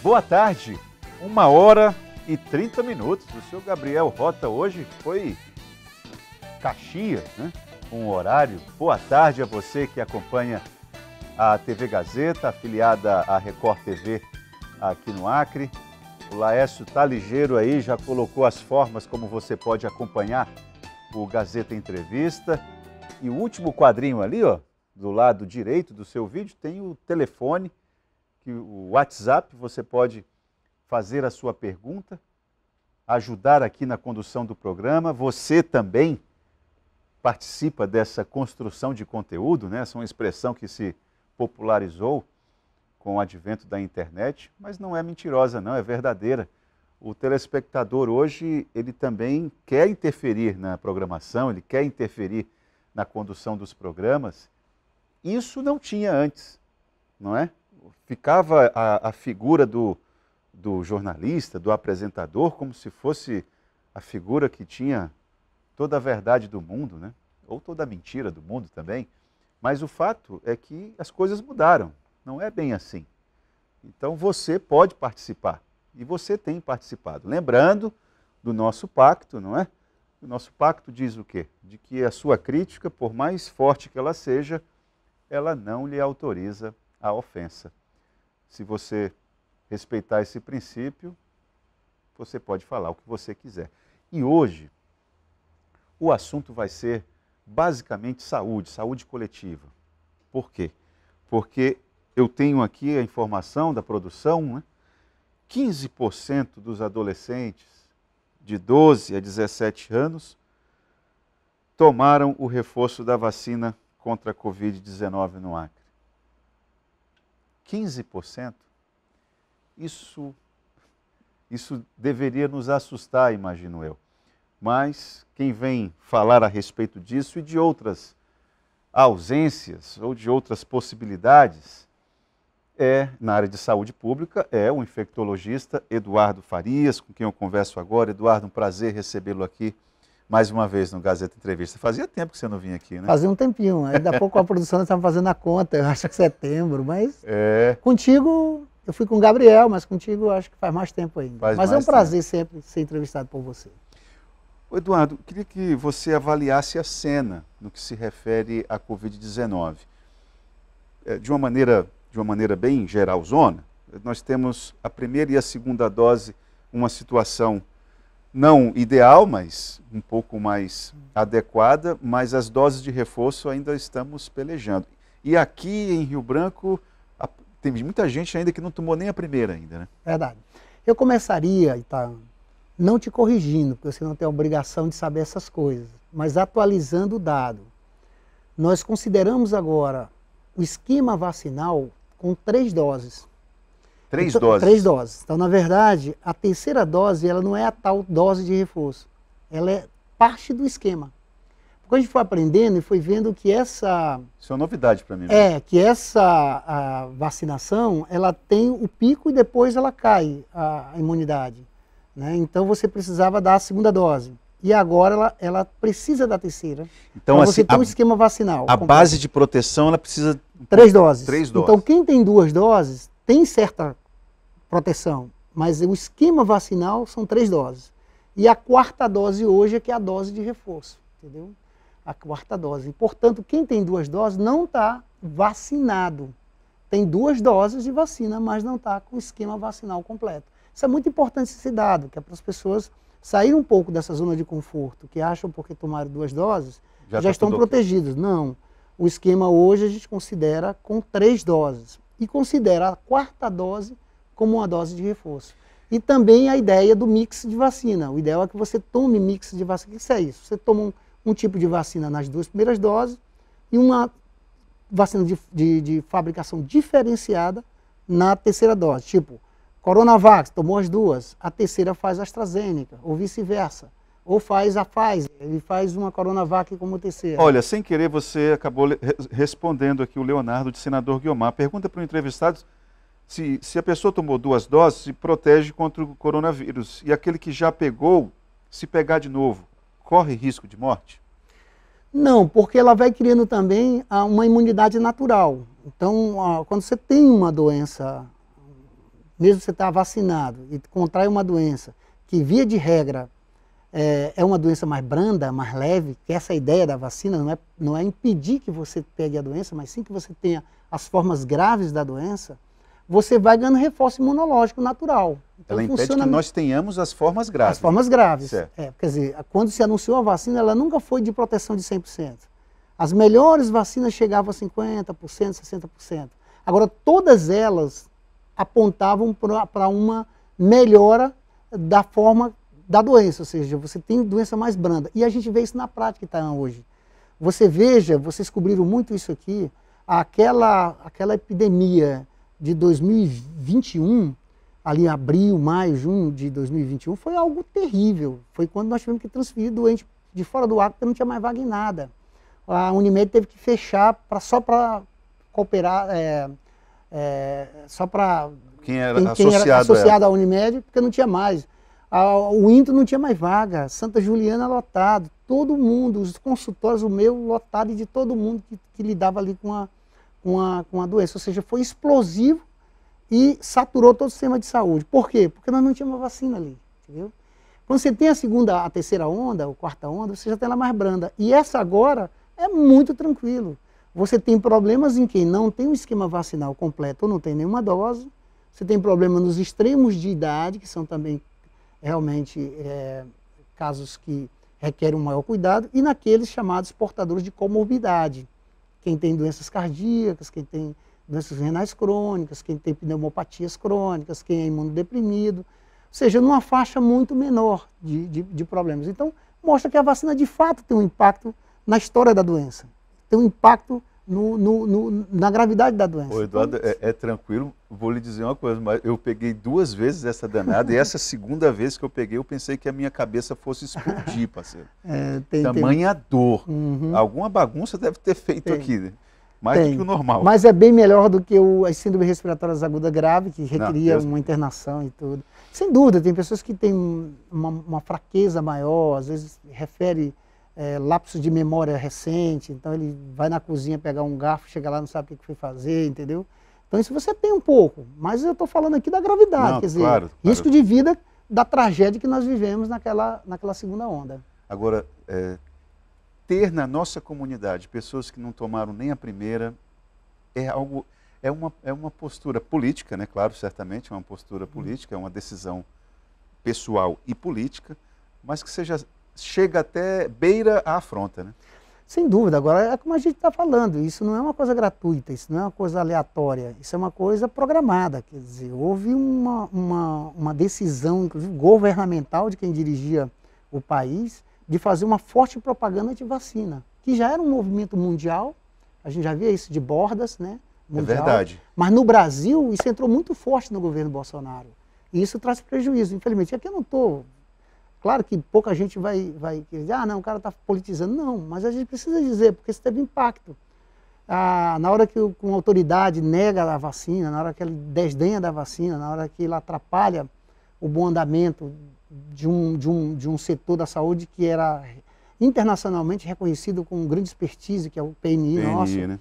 Boa tarde, 1h30. O seu Gabriel Rota hoje foi Caxias, né? Com o horário. Boa tarde a você que acompanha a TV Gazeta, afiliada à Record TV aqui no Acre. O Laércio tá ligeiro aí, já colocou as formas como você pode acompanhar o Gazeta Entrevista. E o último quadrinho ali, ó, do lado direito do seu vídeo, tem o telefone, o WhatsApp, você pode fazer a sua pergunta, ajudar aqui na condução do programa. Você também participa dessa construção de conteúdo, né? Essa é uma expressão que se popularizou com o advento da internet, mas não é mentirosa não, é verdadeira. O telespectador hoje, ele também quer interferir na programação, ele quer interferir na condução dos programas. Isso não tinha antes, não é? Ficava a figura do jornalista, do apresentador, como se fosse a figura que tinha toda a verdade do mundo, né? Ou toda a mentira do mundo também. Mas o fato é que as coisas mudaram, não é bem assim. Então você pode participar, e você tem participado. Lembrando do nosso pacto, não é? O nosso pacto diz o quê? De que a sua crítica, por mais forte que ela seja, ela não lhe autoriza a ofensa. Se você respeitar esse princípio, você pode falar o que você quiser. E hoje, o assunto vai ser basicamente saúde coletiva. Por quê? Porque eu tenho aqui a informação da produção, né? 15% dos adolescentes de 12 a 17 anos tomaram o reforço da vacina contra a Covid-19 no Acre. 15%? Isso deveria nos assustar, imagino eu. Mas quem vem falar a respeito disso e de outras ausências ou de outras possibilidades na área de saúde pública, é o infectologista Eduardo Farias, com quem eu converso agora. Eduardo, um prazer recebê-lo aqui mais uma vez no Gazeta Entrevista. Fazia tempo que você não vinha aqui, né? Fazia um tempinho, ainda há pouco a produção estava fazendo a conta, eu acho que setembro, mas contigo, eu fui com o Gabriel, mas contigo acho que faz mais tempo ainda. Mas é um prazer sempre ser entrevistado por você. Eduardo, queria que você avaliasse a cena no que se refere à Covid-19. De uma maneira bem geralzona, nós temos a primeira e a segunda dose, uma situação não ideal, mas um pouco mais adequada, mas as doses de reforço ainda estamos pelejando. E aqui em Rio Branco, tem muita gente ainda que não tomou nem a primeira ainda, né? Verdade. Eu começaria, Itaú, não te corrigindo, porque você não tem a obrigação de saber essas coisas, mas atualizando o dado. Nós consideramos agora o esquema vacinal com 3 doses. 3 doses? 3 doses. Então, na verdade, a terceira dose, ela não é a tal dose de reforço. Ela é parte do esquema. Porque a gente foi aprendendo e foi vendo que essa... Isso é uma novidade para mim. Que essa vacinação, ela tem o pico e depois ela cai, a imunidade. Né? Então, você precisava dar a segunda dose. E agora ela precisa da terceira. Então, assim, você tem um esquema vacinal. A completo. Base de proteção, ela precisa... 3 doses. 3 doses. Então, quem tem 2 doses, tem certa proteção. Mas o esquema vacinal são 3 doses. E a 4ª dose hoje é que é a dose de reforço. Entendeu? A 4ª dose. E, portanto, quem tem 2 doses não está vacinado. Tem 2 doses de vacina, mas não está com o esquema vacinal completo. Isso é muito importante esse dado, que é para as pessoas saírem um pouco dessa zona de conforto, que acham porque tomaram 2 doses, já estão protegidos. Não. O esquema hoje a gente considera com 3 doses. E considera a 4ª dose como uma dose de reforço. E também a ideia do mix de vacina. O ideal é que você tome mix de vacina. O que é isso? Você toma um tipo de vacina nas 2 primeiras doses e uma vacina de fabricação diferenciada na terceira dose. Tipo, Coronavac, tomou as 2, a terceira faz a AstraZeneca, ou vice-versa. Ou faz a Pfizer, ele faz uma Coronavac como terceira. Olha, sem querer você acabou respondendo aqui o Leonardo de Senador Guiomar. Pergunta para o entrevistado se a pessoa tomou 2 doses, se protege contra o coronavírus. E aquele que já pegou, se pegar de novo, corre risco de morte? Não, porque ela vai criando também uma imunidade natural. Então, quando você tem uma doença mesmo você estar vacinado e contrai uma doença que, via de regra, é uma doença mais branda, mais leve, que essa é a ideia da vacina, não é impedir que você pegue a doença, mas sim que você tenha as formas graves da doença, você vai ganhando reforço imunológico natural. Então, ela impede que nós tenhamos as formas graves. As formas graves. Certo. Quer dizer, quando se anunciou a vacina, ela nunca foi de proteção de 100%. As melhores vacinas chegavam a 50%, 60%. Agora, todas elas apontavam para uma melhora da forma da doença, ou seja, você tem doença mais branda. E a gente vê isso na prática, Itaã, hoje. Vocês descobriram muito isso aqui, aquela epidemia de 2021, ali em abril, maio, junho de 2021, foi algo terrível. Foi quando nós tivemos que transferir doente de fora do ar, porque não tinha mais vaga em nada. A Unimed teve que fechar só para cooperar, só para quem era associado à Unimed, porque não tinha mais. O Inter não tinha mais vaga, Santa Juliana lotado, todo mundo, os consultórios, o meu lotado, e de todo mundo que lidava ali com a doença. Ou seja, foi explosivo e saturou todo o sistema de saúde. Por quê? Porque nós não tínhamos vacina ali, entendeu? Quando você tem a terceira onda, ou quarta onda, você já tem ela mais branda. E essa agora é muito tranquilo. Você tem problemas em quem não tem um esquema vacinal completo ou não tem nenhuma dose. Você tem problema nos extremos de idade, que são também realmente casos que requerem um maior cuidado, e naqueles chamados portadores de comorbidade. Quem tem doenças cardíacas, quem tem doenças renais crônicas, quem tem pneumopatias crônicas, quem é imunodeprimido, ou seja, numa faixa muito menor de problemas. Então, mostra que a vacina de fato tem um impacto na história da doença, tem um impacto na gravidade da doença. Ô, Eduardo, é tranquilo, vou lhe dizer uma coisa, mas eu peguei 2 vezes essa danada, e essa segunda vez que eu peguei, eu pensei que a minha cabeça fosse explodir, parceiro. Tamanha dor. Uhum. Alguma bagunça deve ter feito aqui, né? Mais do que o normal. Mas é bem melhor do que as síndromes respiratórias agudas graves, que requeria uma internação e tudo. Sem dúvida, tem pessoas que têm uma fraqueza maior, às vezes refere lapsos de memória recente, então ele vai na cozinha pegar um garfo, chega lá, não sabe o que foi fazer, entendeu? Então isso você tem um pouco, mas eu estou falando aqui da gravidade, quer dizer, claro. Risco de vida da tragédia que nós vivemos naquela segunda onda. Agora, ter na nossa comunidade pessoas que não tomaram nem a primeira é uma postura política, né? Claro, certamente é uma postura política, é uma decisão pessoal e política, mas que chega até beira a afronta, né? Sem dúvida. Agora, é como a gente está falando, isso não é uma coisa gratuita, isso não é uma coisa aleatória, isso é uma coisa programada. Quer dizer, houve uma decisão, inclusive governamental, de quem dirigia o país, de fazer uma forte propaganda de vacina, que já era um movimento mundial, a gente já via isso de bordas, né? Mundial, é verdade. Mas no Brasil, isso entrou muito forte no governo Bolsonaro. E isso traz prejuízo, infelizmente. Aqui eu não estou... Claro que pouca gente vai dizer, não, o cara está politizando. Não, mas a gente precisa dizer, porque isso teve impacto. Na hora que uma autoridade nega a vacina, na hora que ele desdenha da vacina, na hora que ele atrapalha o bom andamento de um setor da saúde que era internacionalmente reconhecido com grande expertise, que é o PNI nosso, né?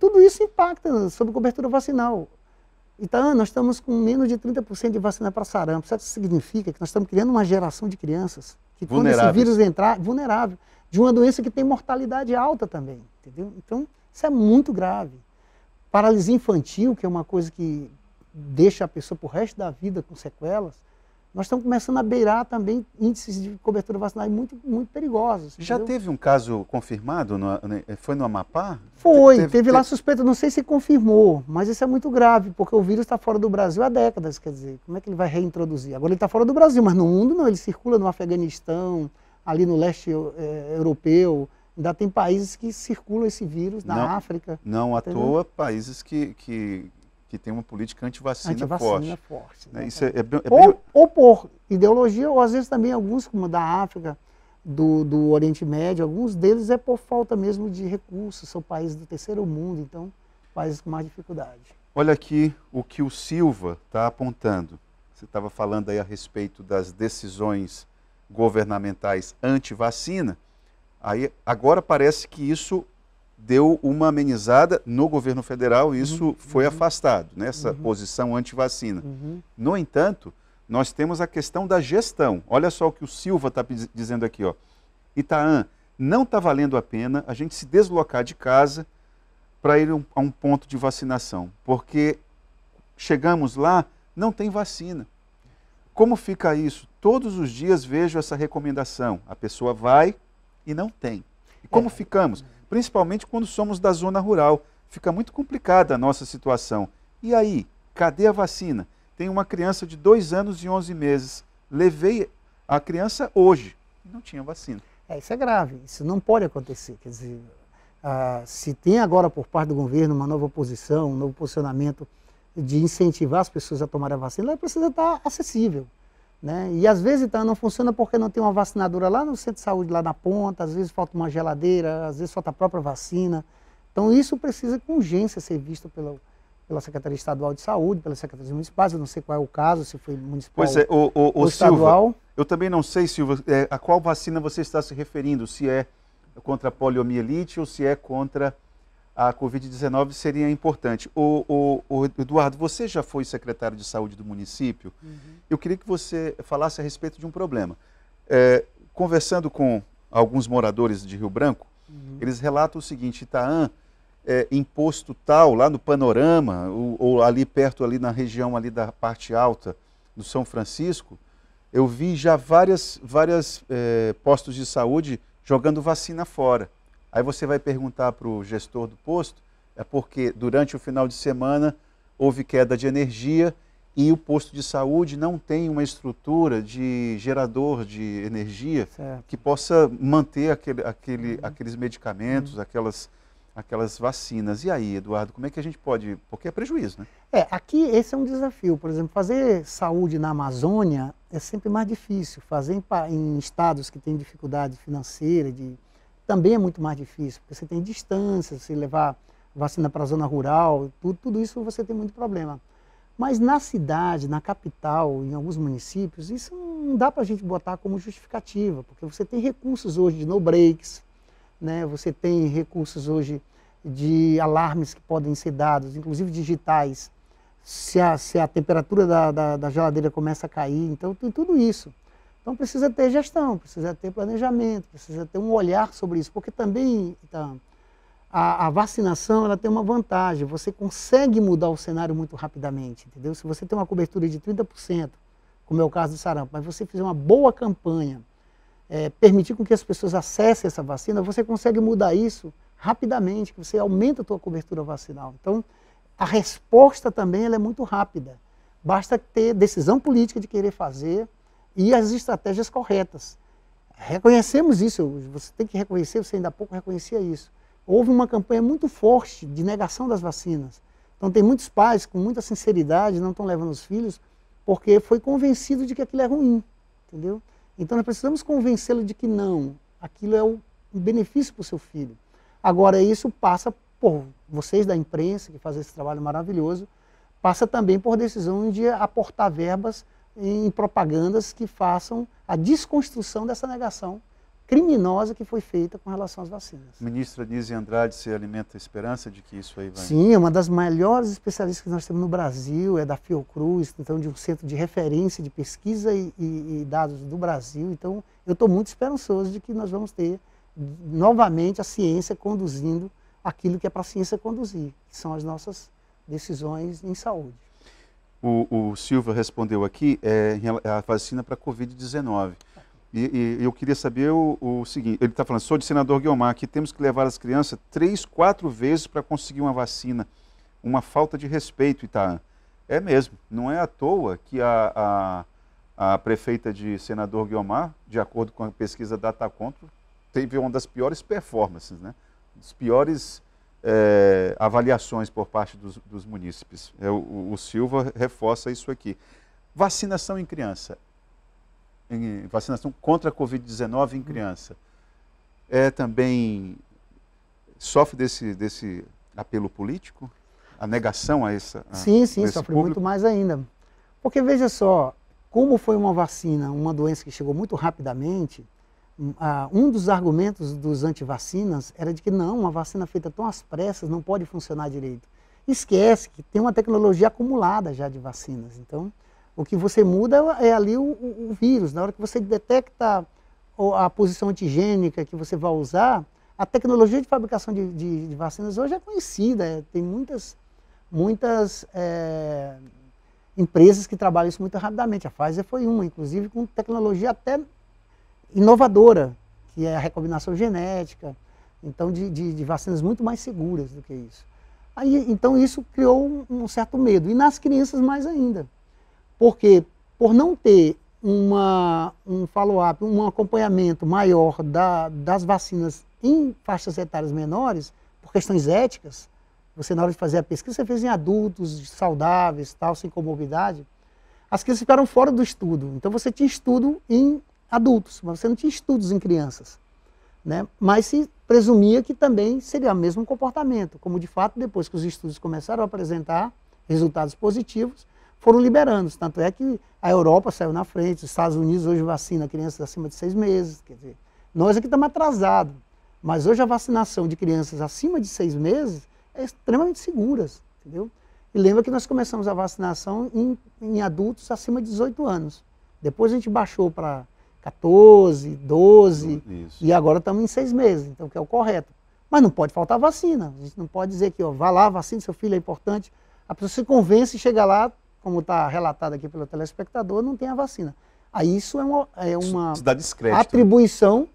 Tudo isso impacta sobre cobertura vacinal. Então, nós estamos com menos de 30% de vacina para sarampo. Sabe o que isso significa? Que nós estamos criando uma geração de crianças que, quando esse vírus entrar, vulnerável, de uma doença que tem mortalidade alta também, entendeu? Então, isso é muito grave. Paralisia infantil, que é uma coisa que deixa a pessoa para o resto da vida com sequelas, nós estamos começando a beirar também índices de cobertura vacinal muito, muito perigosos. Já entendeu? Teve um caso confirmado? Foi no Amapá? Teve lá suspeita, não sei se confirmou, mas isso é muito grave, porque o vírus está fora do Brasil há décadas, quer dizer, como é que ele vai reintroduzir? Agora ele está fora do Brasil, mas no mundo não, ele circula no Afeganistão, ali no leste europeu, ainda tem países que circulam esse vírus, na África. Não à toa, países que tem uma política antivacina forte. Né? Isso ou por ideologia, ou às vezes também alguns, como da África, do Oriente Médio, alguns deles é por falta mesmo de recursos, são países do terceiro mundo, então países com mais dificuldade. Olha aqui o que o Silva está apontando. Você estava falando aí a respeito das decisões governamentais anti-vacina, aí agora parece que isso deu uma amenizada no governo federal e isso foi afastado, nessa posição anti-vacina. No entanto, nós temos a questão da gestão. Olha só o que o Silva está dizendo aqui, ó. Itaã, não está valendo a pena a gente se deslocar de casa para ir a um ponto de vacinação, porque chegamos lá, não tem vacina. Como fica isso? Todos os dias vejo essa recomendação. A pessoa vai e não tem. E como ficamos? Principalmente quando somos da zona rural. Fica muito complicada a nossa situação. E aí, cadê a vacina? Tem uma criança de 2 anos e 11 meses. Levei a criança hoje e não tinha vacina. Isso é grave, isso não pode acontecer. Quer dizer, se tem agora por parte do governo uma nova posição, um novo posicionamento de incentivar as pessoas a tomarem a vacina, ela precisa estar acessível. Né? E às vezes então, não funciona porque não tem uma vacinadora lá no centro de saúde, lá na ponta, às vezes falta uma geladeira, às vezes falta a própria vacina. Então isso precisa com urgência ser visto pela Secretaria Estadual de Saúde, pelas secretarias municipais, eu não sei qual é o caso, se foi municipal ou estadual. Silva, eu também não sei, Silva, a qual vacina você está se referindo, se é contra a poliomielite ou se é contra a Covid-19, seria importante. O Eduardo, você já foi secretário de saúde do município? Eu queria que você falasse a respeito de um problema. Conversando com alguns moradores de Rio Branco, eles relatam o seguinte: Itaã, imposto tal, lá no Panorama, ou ali perto, ali na região ali da parte alta do São Francisco, eu vi já várias postos de saúde jogando vacina fora. Aí você vai perguntar para o gestor do posto, é porque durante o final de semana houve queda de energia e o posto de saúde não tem uma estrutura de gerador de energia que possa manter aqueles medicamentos, aquelas vacinas. E aí, Eduardo, como é que a gente pode... Porque é prejuízo, né? Aqui esse é um desafio. Por exemplo, fazer saúde na Amazônia é sempre mais difícil. Fazer em estados que têm dificuldade financeira, também é muito mais difícil, porque você tem distância, você levar vacina para a zona rural, tudo isso você tem muito problema. Mas na cidade, na capital, em alguns municípios, isso não dá para a gente botar como justificativa, porque você tem recursos hoje de no-breaks, né? Você tem recursos hoje de alarmes que podem ser dados, inclusive digitais, se a temperatura da geladeira começa a cair, então tem tudo isso. Então precisa ter gestão, precisa ter planejamento, precisa ter um olhar sobre isso, porque também então, a vacinação ela tem uma vantagem, você consegue mudar o cenário muito rapidamente, entendeu? Se você tem uma cobertura de 30%, como é o caso do sarampo, mas você fizer uma boa campanha, permitir com que as pessoas acessem essa vacina, você consegue mudar isso rapidamente, que você aumenta a sua cobertura vacinal. Então, a resposta também ela é muito rápida, basta ter decisão política de querer fazer, e as estratégias corretas. Reconhecemos isso, você tem que reconhecer, você ainda há pouco reconhecia isso. Houve uma campanha muito forte de negação das vacinas. Então tem muitos pais com muita sinceridade, não estão levando os filhos, porque foi convencido de que aquilo é ruim, entendeu? Então nós precisamos convencê-lo de que não, aquilo é um benefício para o seu filho. Agora isso passa por vocês da imprensa, que fazem esse trabalho maravilhoso, passa também por decisão de aportar verbas em propagandas que façam a desconstrução dessa negação criminosa que foi feita com relação às vacinas. Ministra Nízia Andrade, você alimenta a esperança de que isso aí vai... Sim, é uma das melhores especialistas que nós temos no Brasil, é da Fiocruz, então de um centro de referência de pesquisa e dados do Brasil. Então eu estou muito esperançoso de que nós vamos ter novamente a ciência conduzindo aquilo que é para a ciência conduzir, que são as nossas decisões em saúde. O Silva respondeu aqui, a vacina para a Covid-19. E eu queria saber o seguinte, ele está falando, sou de Senador Guiomar, que temos que levar as crianças 3, 4 vezes para conseguir uma vacina. Uma falta de respeito, Itaã. É mesmo, não é à toa que a prefeita de Senador Guiomar, de acordo com a pesquisa Dataconto, teve uma das piores performances, né? Das piores avaliações por parte dos munícipes. O Silva reforça isso aqui. Vacinação em criança. Vacinação contra a Covid-19 em criança. Também sofre desse apelo político? A negação a essa... Sim, sofre muito mais ainda. Porque veja só, como foi uma vacina, uma doença que chegou muito rapidamente, Um dos argumentos dos antivacinas era de que não, uma vacina feita tão às pressas não pode funcionar direito. Esquece que tem uma tecnologia acumulada já de vacinas. Então, o que você muda é ali o vírus. Na hora que você detecta a posição antigênica que você vai usar, a tecnologia de fabricação de vacinas hoje é conhecida. Tem muitas empresas que trabalham isso muito rapidamente. A Pfizer foi uma, inclusive com tecnologia até inovadora, que é a recombinação genética, então de vacinas muito mais seguras do que isso. Então isso criou um certo medo, e nas crianças mais ainda, porque por não ter um follow-up, um acompanhamento maior das vacinas em faixas etárias menores, por questões éticas, você na hora de fazer a pesquisa, você fez em adultos saudáveis, tal, sem comorbidade, as crianças ficaram fora do estudo. Então você tinha estudo em adultos, mas você não tinha estudos em crianças, né? Mas se presumia que também seria o mesmo comportamento, como de fato depois que os estudos começaram a apresentar resultados positivos, foram liberando. Tanto é que a Europa saiu na frente, os Estados Unidos hoje vacina crianças acima de 6 meses, quer dizer, nós aqui estamos atrasados, mas hoje a vacinação de crianças acima de 6 meses é extremamente seguras, entendeu? E lembra que nós começamos a vacinação em adultos acima de 18 anos. Depois a gente baixou para 14, 12, isso. E agora estamos em 6 meses, então que é o correto. Mas não pode faltar vacina. A gente não pode dizer que, ó, vá lá, vacine, seu filho é importante. A pessoa se convence e chega lá, como está relatado aqui pelo telespectador, não tem a vacina. Aí isso é uma atribuição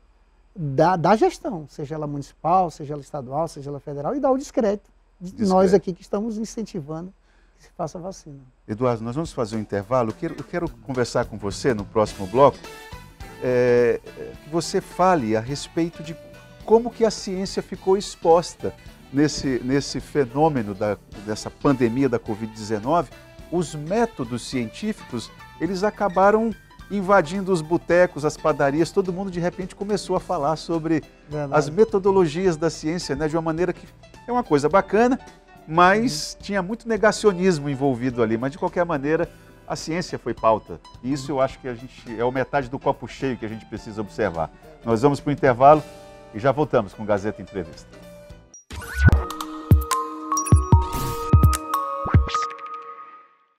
da gestão, seja ela municipal, seja ela estadual, seja ela federal, e dá o descrédito de nós aqui que estamos incentivando que se faça a vacina. Eduardo, nós vamos fazer um intervalo. Eu quero conversar com você no próximo bloco, que você fale a respeito de como que a ciência ficou exposta nesse fenômeno dessa pandemia da Covid-19. Os métodos científicos, eles acabaram invadindo os botecos, as padarias, todo mundo de repente começou a falar sobre as metodologias da ciência, né, de uma maneira que é uma coisa bacana, mas tinha muito negacionismo envolvido ali, mas de qualquer maneira a ciência foi pauta. E isso eu acho que é a metade do copo cheio que a gente precisa observar. Nós vamos para o intervalo e já voltamos com Gazeta Entrevista.